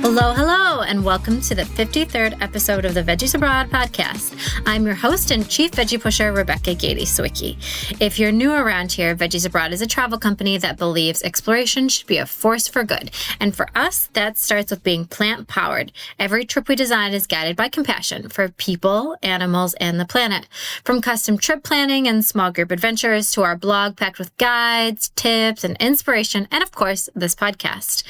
Hello, and welcome to the 53rd episode of the Veggies Abroad podcast. I'm your host and chief veggie pusher, Rebecca Gady-Sawicki. If you're new around here, Veggies Abroad is a travel company that believes exploration should be a force for good. And for us, that starts with being plant-powered. Every trip we design is guided by compassion for people, animals, and the planet. From custom trip planning and small group adventures to our blog packed with guides, tips, and inspiration, and of course, this podcast.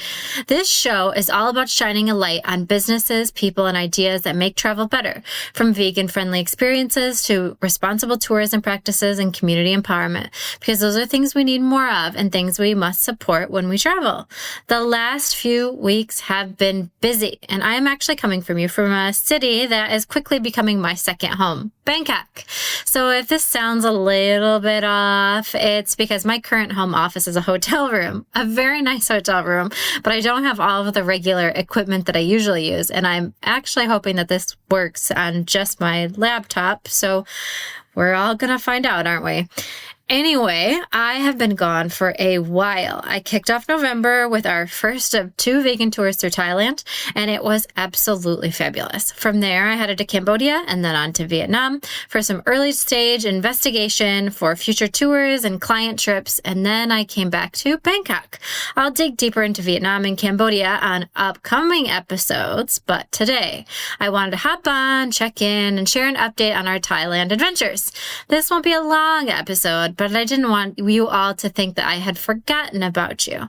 This show is all about shining a light on businesses, people, and ideas that make travel better, from vegan-friendly experiences to responsible tourism practices and community empowerment, because those are things we need more of and things we must support when we travel. The last few weeks have been busy, and I am actually coming from a city that is quickly becoming my second home, Bangkok. So if this sounds a little bit off, it's because my current home office is a hotel room, a very nice hotel room, but I don't have all of the regular equipment that I usually use, and I'm actually hoping that this works on just my laptop, so we're all gonna find out, aren't we? Anyway, I have been gone for a while. I kicked off November with our first of 2 vegan tours through Thailand, and it was absolutely fabulous. From there, I headed to Cambodia and then on to Vietnam for some early stage investigation for future tours and client trips, and then I came back to Bangkok. I'll dig deeper into Vietnam and Cambodia on upcoming episodes, but today I wanted to hop on, check in, and share an update on our Thailand adventures. This won't be a long episode, but I didn't want you all to think that I had forgotten about you.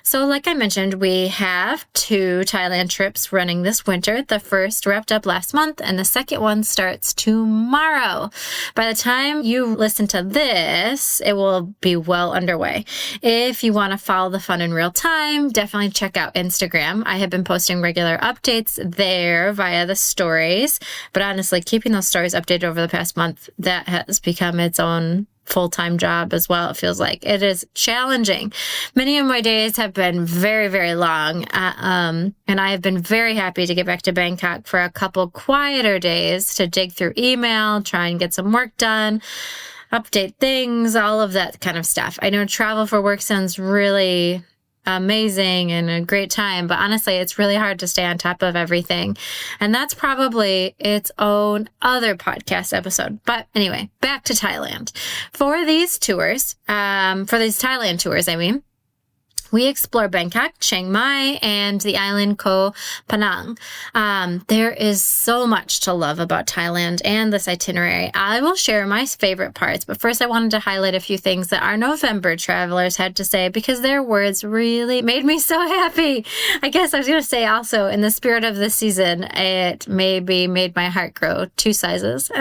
So like I mentioned, we have 2 Thailand trips running this winter. The first wrapped up last month, and the second one starts tomorrow. By the time you listen to this, it will be well underway. If you want to follow the fun in real time, definitely check out Instagram. I have been posting regular updates there via the stories, but honestly, keeping those stories updated over the past month, that has become its own full-time job as well. It feels like it is challenging. Many of my days have been very, very long. And I have been very happy to get back to Bangkok for a couple quieter days to dig through email, try and get some work done, update things, all of that kind of stuff. I know travel for work sounds really amazing and a great time, but honestly, it's really hard to stay on top of everything. And that's probably its own other podcast episode. But anyway, back to Thailand. For these Thailand tours, we explore Bangkok, Chiang Mai, and the island Koh Phangan. There is so much to love about Thailand and this itinerary. I will share my favorite parts, but first I wanted to highlight a few things that our November travelers had to say because their words really made me so happy. I guess I was going to say also, in the spirit of this season, it maybe made my heart grow 2 sizes.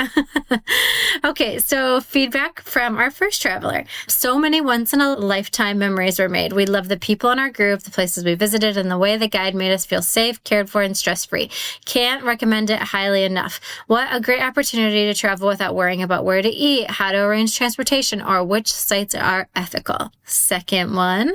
Okay, so feedback from our first traveler. So many once-in-a-lifetime memories were made. We love the people in our group, the places we visited, and the way the guide made us feel safe, cared for, and stress-free. Can't recommend it highly enough. What a great opportunity to travel without worrying about where to eat, how to arrange transportation, or which sites are ethical. Second one,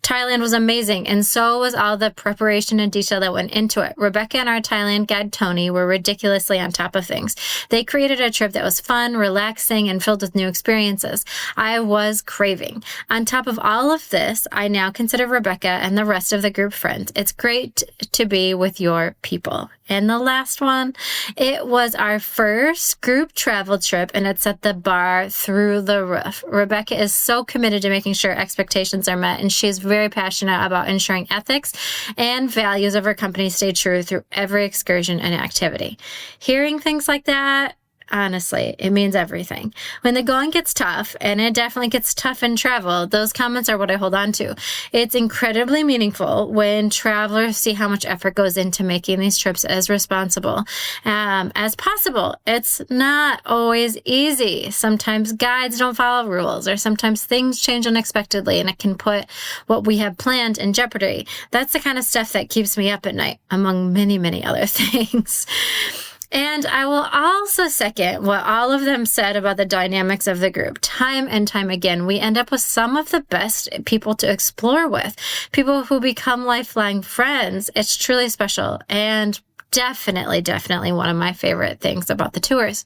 Thailand was amazing, and so was all the preparation and detail that went into it. Rebecca and our Thailand guide, Tony, were ridiculously on top of things. They created a trip that was fun, relaxing, and filled with new experiences. I was craving. On top of all of this, I now consider Rebecca and the rest of the group friends. It's great to be with your people. And the last one, it was our first group travel trip, and it set the bar through the roof. Rebecca is so committed to making sure expectations are met, and she's very passionate about ensuring ethics and values of her company stay true through every excursion and activity. Hearing things like that, honestly, it means everything. When the going gets tough, and it definitely gets tough in travel, those comments are what I hold on to. It's incredibly meaningful when travelers see how much effort goes into making these trips as responsible as possible. It's not always easy. Sometimes guides don't follow rules, or sometimes things change unexpectedly, and it can put what we have planned in jeopardy. That's the kind of stuff that keeps me up at night, among many, many other things. And I will also second what all of them said about the dynamics of the group. Time and time again, we end up with some of the best people to explore with, people who become lifelong friends. It's truly special and definitely one of my favorite things about the tours.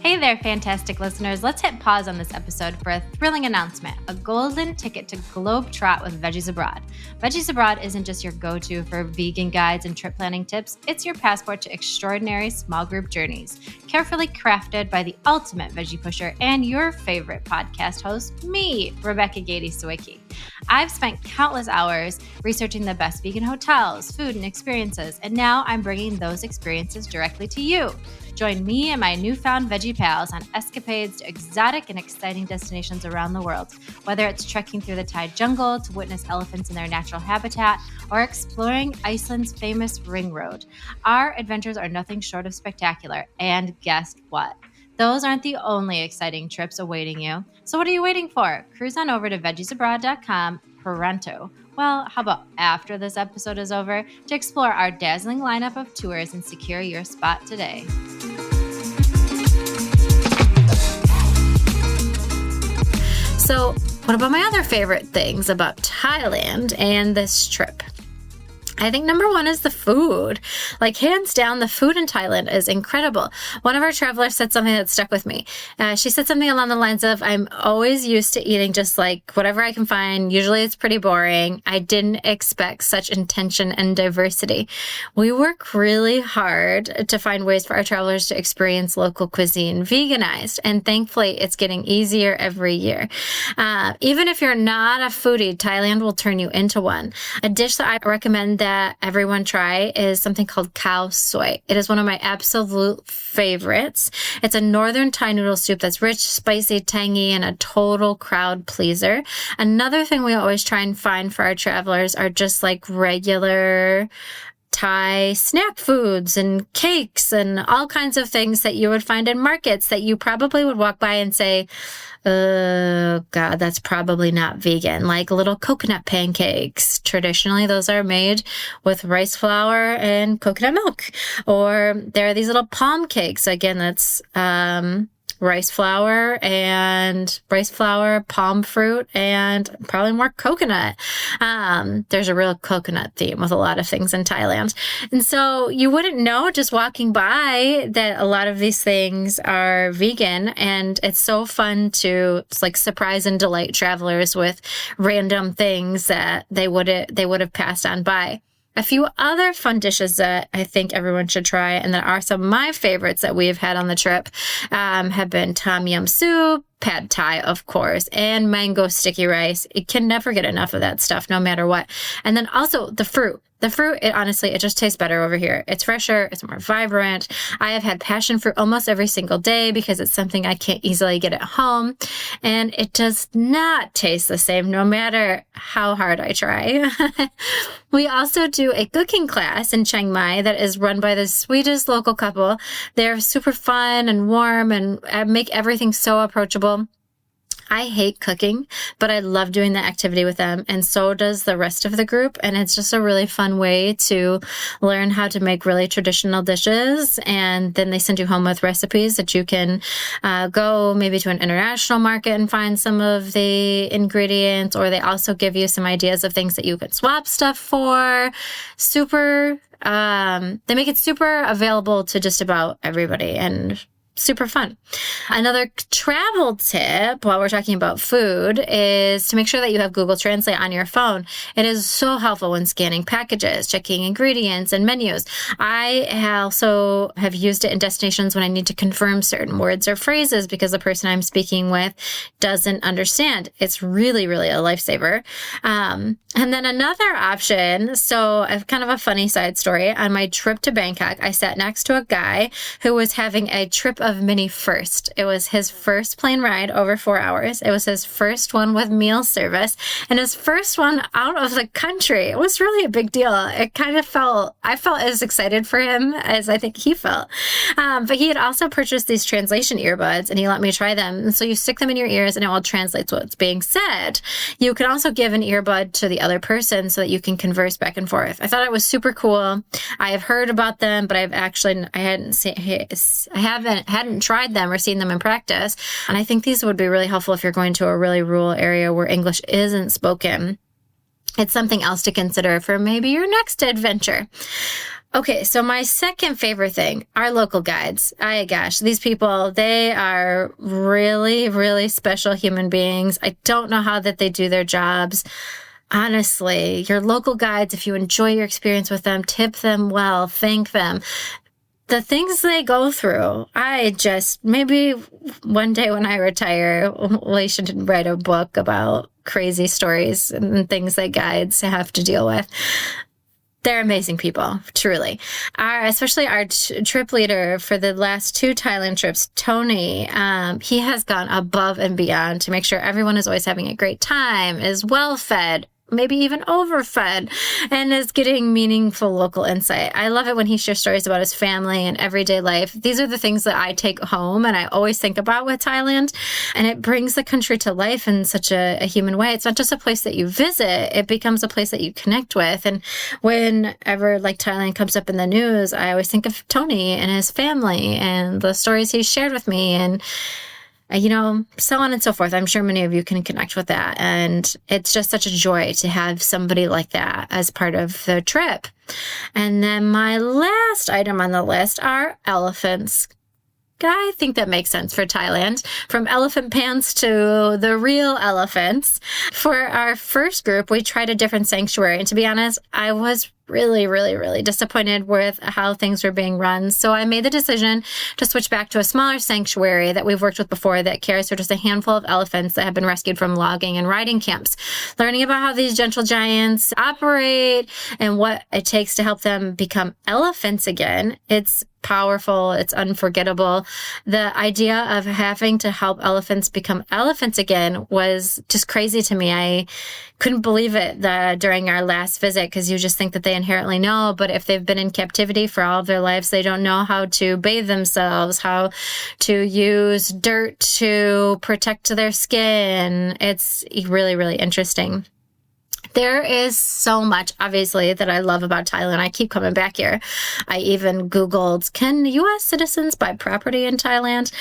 Hey there, fantastic listeners. Let's hit pause on this episode for a thrilling announcement, a golden ticket to Globetrot with Veggies Abroad. Veggies Abroad isn't just your go-to for vegan guides and trip planning tips. It's your passport to extraordinary small group journeys, carefully crafted by the ultimate veggie pusher and your favorite podcast host, me, Rebecca Gady-Sawicki. I've spent countless hours researching the best vegan hotels, food, and experiences, and now I'm bringing those experiences directly to you. Join me and my newfound veggie pals on escapades to exotic and exciting destinations around the world, whether it's trekking through the Thai jungle to witness elephants in their natural habitat or exploring Iceland's famous ring road. Our adventures are nothing short of spectacular, and guess what? Those aren't the only exciting trips awaiting you. So what are you waiting for? Cruise on over to veggiesabroad.com pronto. Well, how about after this episode is over to explore our dazzling lineup of tours and secure your spot today. So, what about my other favorite things about Thailand and this trip? I think number one is the food. Like, hands down, the food in Thailand is incredible. One of our travelers said something that stuck with me. She said something along the lines of, I'm always used to eating just like whatever I can find. Usually it's pretty boring. I didn't expect such intention and diversity. We work really hard to find ways for our travelers to experience local cuisine veganized. And thankfully, it's getting easier every year. Even if you're not a foodie, Thailand will turn you into one. A dish that I recommend that everyone try is something called khao soy. It is one of my absolute favorites. It's a northern Thai noodle soup that's rich, spicy, tangy, and a total crowd pleaser. Another thing we always try and find for our travelers are just like regular Thai snack foods and cakes and all kinds of things that you would find in markets that you probably would walk by and say, oh, God, that's probably not vegan. Like little coconut pancakes. Traditionally, those are made with rice flour and coconut milk. Or there are these little palm cakes. Again, that's rice flour, palm fruit, and probably more coconut. There's a real coconut theme with a lot of things in Thailand. And so you wouldn't know just walking by that a lot of these things are vegan. And it's so fun to like surprise and delight travelers with random things that they would have passed on by. A few other fun dishes that I think everyone should try, and that are some of my favorites that we've had on the trip, have been tom yum soup, pad thai, of course, and mango sticky rice. It can never get enough of that stuff, no matter what. And then also the fruit. The fruit, it just tastes better over here. It's fresher. It's more vibrant. I have had passion fruit almost every single day because it's something I can't easily get at home. And it does not taste the same no matter how hard I try. We also do a cooking class in Chiang Mai that is run by the sweetest local couple. They're super fun and warm and make everything so approachable. I hate cooking, but I love doing the activity with them, and so does the rest of the group. And it's just a really fun way to learn how to make really traditional dishes. And then they send you home with recipes that you can go maybe to an international market and find some of the ingredients, or they also give you some ideas of things that you could swap stuff for. They make it super available to just about everybody, and super fun. Another travel tip while we're talking about food is to make sure that you have Google Translate on your phone. It is so helpful when scanning packages, checking ingredients and menus. I also have used it in destinations when I need to confirm certain words or phrases because the person I'm speaking with doesn't understand. It's really, really a lifesaver. And then another option, so I have kind of a funny side story. On my trip to Bangkok, I sat next to a guy who was having a trip of many first. It was his first plane ride over 4 hours. It was his first one with meal service and his first one out of the country. It was really a big deal. I felt as excited for him as I think he felt. But he had also purchased these translation earbuds and he let me try them. And so you stick them in your ears and it will translate what's being said. You can also give an earbud to the other person so that you can converse back and forth. I thought it was super cool. I have heard about them, but I hadn't tried them or seen them in practice. And I think these would be really helpful if you're going to a really rural area where English isn't spoken. It's something else to consider for maybe your next adventure. Okay, so my second favorite thing are local guides. Gosh, these people, they are really, really special human beings. I don't know how that they do their jobs. Honestly, your local guides, if you enjoy your experience with them, tip them well, thank them. The things they go through, maybe one day when I retire, we should write a book about crazy stories and things that guides have to deal with. They're amazing people, truly. Especially our trip leader for the last 2 Thailand trips, Tony, he has gone above and beyond to make sure everyone is always having a great time, is well fed, maybe even overfed, and is getting meaningful local insight. I love it when he shares stories about his family and everyday life. These are the things that I take home and I always think about with Thailand, and it brings the country to life in such a human way. It's not just a place that you visit, it becomes a place that you connect with. And whenever like Thailand comes up in the news, I always think of Tony and his family and the stories he's shared with me, and so on and so forth. I'm sure many of you can connect with that. And it's just such a joy to have somebody like that as part of the trip. And then my last item on the list are elephants. I think that makes sense for Thailand. From elephant pants to the real elephants. For our first group, we tried a different sanctuary. And to be honest, I was really, really, really disappointed with how things were being run. So I made the decision to switch back to a smaller sanctuary that we've worked with before that cares for just a handful of elephants that have been rescued from logging and riding camps. Learning about how these gentle giants operate and what it takes to help them become elephants again. It's powerful. It's unforgettable. The idea of having to help elephants become elephants again was just crazy to me. I couldn't believe it during our last visit, because you just think that they inherently know, but if they've been in captivity for all of their lives, they don't know how to bathe themselves, how to use dirt to protect their skin. It's really, really interesting. There is so much, obviously, that I love about Thailand. I keep coming back here. I even Googled, can U.S. citizens buy property in Thailand?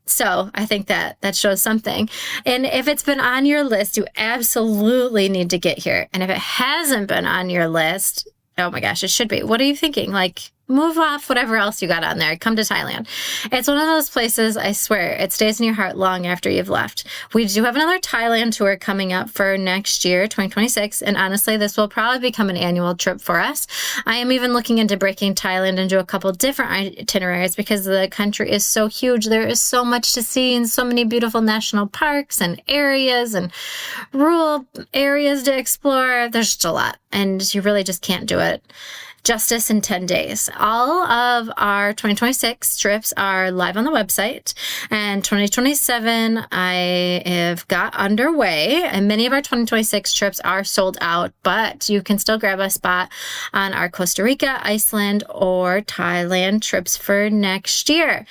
So I think that shows something. And if it's been on your list, you absolutely need to get here. And if it hasn't been on your list, oh my gosh, it should be. What are you thinking? Like, move off whatever else you got on there. Come to Thailand. It's one of those places, I swear, it stays in your heart long after you've left. We do have another Thailand tour coming up for next year, 2026. And honestly, this will probably become an annual trip for us. I am even looking into breaking Thailand into a couple different itineraries because the country is so huge. There is so much to see and so many beautiful national parks and areas and rural areas to explore. There's just a lot, and you really just can't do it justice in 10 days. All of our 2026 trips are live on the website, and 2027 I have got underway, and many of our 2026 trips are sold out, but you can still grab a spot on our Costa Rica, Iceland, or Thailand trips for next year.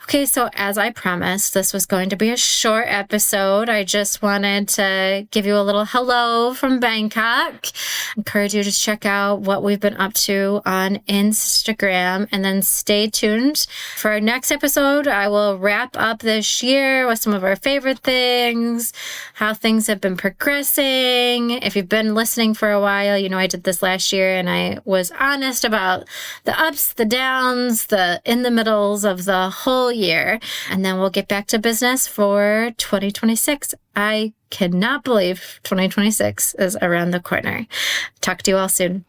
Okay, so as I promised, this was going to be a short episode. I just wanted to give you a little hello from Bangkok. Encourage you to check out what we've been up to on Instagram, and then stay tuned for our next episode. I will wrap up this year with some of our favorite things, how things have been progressing. If you've been listening for a while, you know I did this last year, and I was honest about the ups, the downs, the in the middles of the whole year. And then we'll get back to business for 2026. I cannot believe 2026 is around the corner. Talk to you all soon.